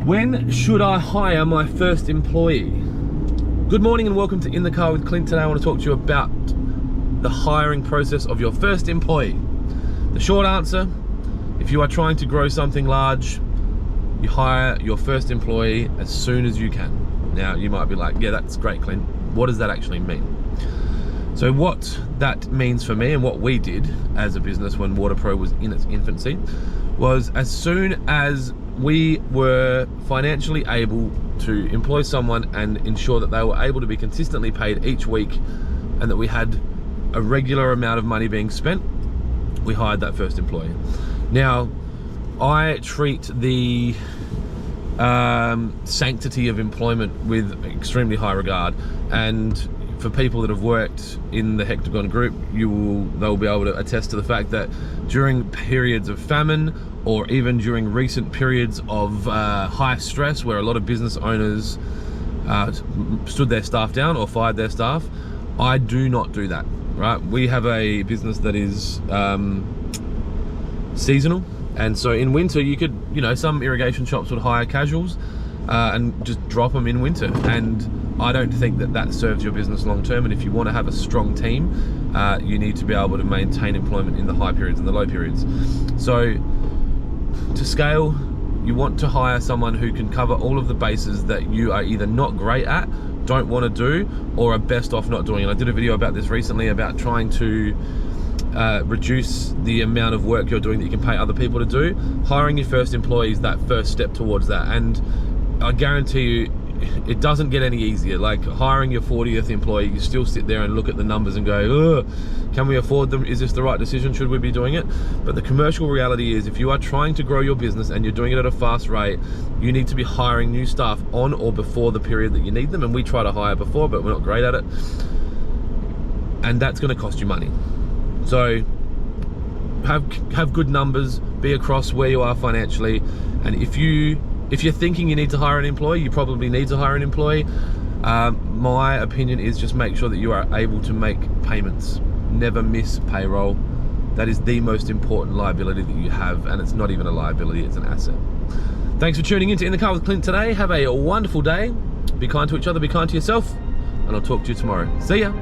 When should I hire my first employee? Good morning and welcome to In the Car with Clint. Today I want to talk to you about the hiring process of your first employee. The short answer, if you are trying to grow something large, you hire your first employee as soon as you can. Now you might be like, yeah, that's great, Clint. What does that actually mean? So what that means for me and what we did as a business when WaterPro was in its infancy was as soon as we were financially able to employ someone and ensure that they were able to be consistently paid each week and that we had a regular amount of money being spent, we hired that first employee. Now, I treat the sanctity of employment with extremely high regard, and for people that have worked in the Hectagon group, they'll be able to attest to the fact that during periods of famine or even during recent periods of high stress where a lot of business owners stood their staff down or fired their staff, I do not do that, right? We have a business that is seasonal, and so in winter you could, some irrigation shops would hire casuals and just drop them in winter, and I don't think that that serves your business long term. And if you want to have a strong team, you need to be able to maintain employment in the high periods and the low periods. So to scale, you want to hire someone who can cover all of the bases that you are either not great at, don't want to do, or are best off not doing. And I did a video about this recently about trying to reduce the amount of work you're doing that you can pay other people to do. Hiring your first employee is that first step towards that, and I guarantee you it doesn't get any easier. Like hiring your 40th employee, you still sit there and look at the numbers and go, can we afford them? Is this the right decision? Should we be doing it? But the commercial reality is, if you are trying to grow your business and you're doing it at a fast rate, you need to be hiring new staff on or before the period that you need them. And we try to hire before, but we're not great at it. And that's going to cost you money. So have good numbers, be across where you are financially. And if you're thinking you need to hire an employee, you probably need to hire an employee. My opinion is just make sure that you are able to make payments. Never miss payroll. That is the most important liability that you have, and it's not even a liability, it's an asset. Thanks for tuning in to In the Car with Clint today. Have a wonderful day. Be kind to each other, be kind to yourself, and I'll talk to you tomorrow. See ya.